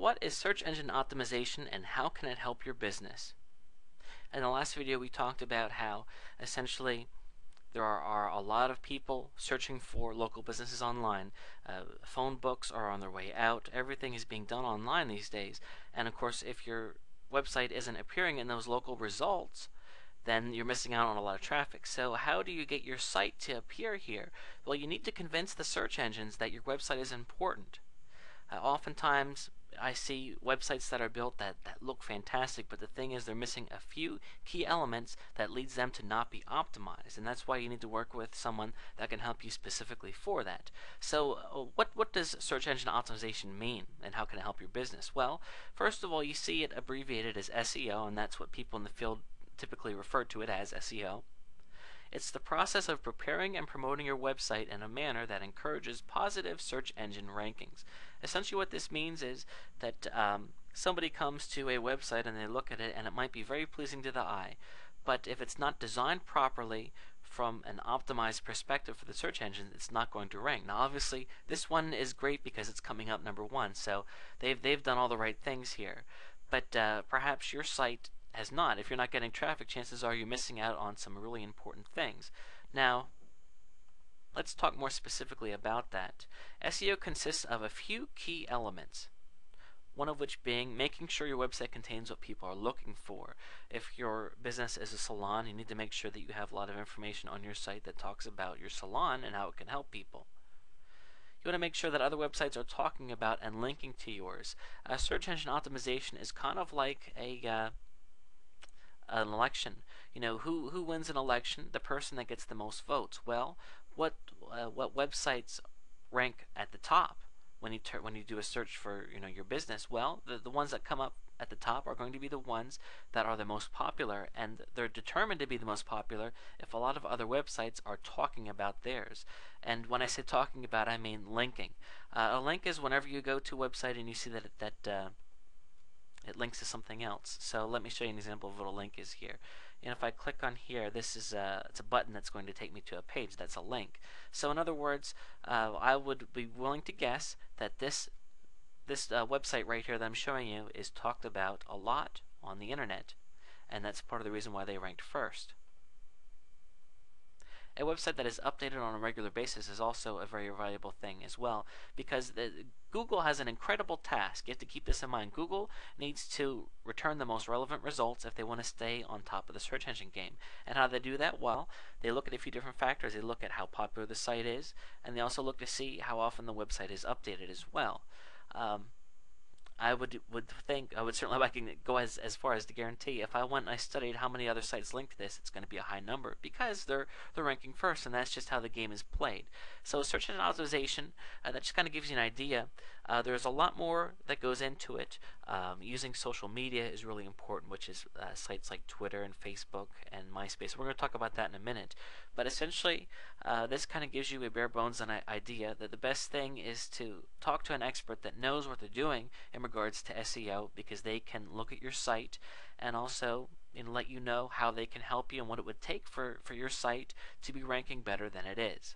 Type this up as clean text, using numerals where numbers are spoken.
what is search engine optimization and how can it help your business? In the last video we talked about how essentially there are a lot of people searching for local businesses online. Phone books are on their way out. Everything is being done online these days. And of course, if your website isn't appearing in those local results, then you're missing out on a lot of traffic. So how do you get your site to appear here? Well, you need to convince the search engines that your website is important. Oftentimes, I see websites that are built that look fantastic, but the thing is they're missing a few key elements that leads them to not be optimized, and that's why you need to work with someone that can help you specifically for that. So what does search engine optimization mean, and how can it help your business? Well, first of all, you see it abbreviated as SEO, and that's what people in the field typically refer to it as, SEO. It's the process of preparing and promoting your website in a manner that encourages positive search engine rankings. Essentially what this means is that somebody comes to a website and they look at it and it might be very pleasing to the eye, but if it's not designed properly from an optimized perspective for the search engine, it's not going to rank. Now obviously this one is great because it's coming up #1, so they've done all the right things here, but perhaps your site has not. If you're not getting traffic, chances are you're missing out on some really important things. Now, let's talk more specifically about that. SEO consists of a few key elements, one of which being making sure your website contains what people are looking for. If your business is a salon, you need to make sure that you have a lot of information on your site that talks about your salon and how it can help people. You want to make sure that other websites are talking about and linking to yours. Search engine optimization is kind of like an election. You know, who wins an election? The person that gets the most votes. Well, what websites rank at the top when you do a search for your business? Well, the ones that come up at the top are going to be the ones that are the most popular, and they're determined to be the most popular if a lot of other websites are talking about theirs. And when I say talking about, I mean linking. A link is whenever you go to a website and you see that it links to something else. So let me show you an example of what a link is here. And if I click on here, this is it's a button that's going to take me to a page. That's a link. So in other words, I would be willing to guess that this website right here that I'm showing you is talked about a lot on the internet, and that's part of the reason why they ranked first. A website that is updated on a regular basis is also a very valuable thing as well, because Google has an incredible task. You have to keep this in mind. Google needs to return the most relevant results if they want to stay on top of the search engine game. And how do they do that? Well, they look at a few different factors. They look at how popular the site is, and they also look to see how often the website is updated as well. I would certainly, I can go as far as to guarantee if I went and I studied how many other sites link to this, it's going to be a high number because they're ranking first, and that's just how the game is played. So search engine optimization, that just kind of gives you an idea. There's a lot more that goes into it. Using social media is really important, which is sites like Twitter and Facebook and MySpace. We're going to talk about that in a minute. But essentially, this kind of gives you a bare bones idea that the best thing is to talk to an expert that knows what they're doing in regards to SEO, because they can look at your site and also let you know how they can help you and what it would take for your site to be ranking better than it is.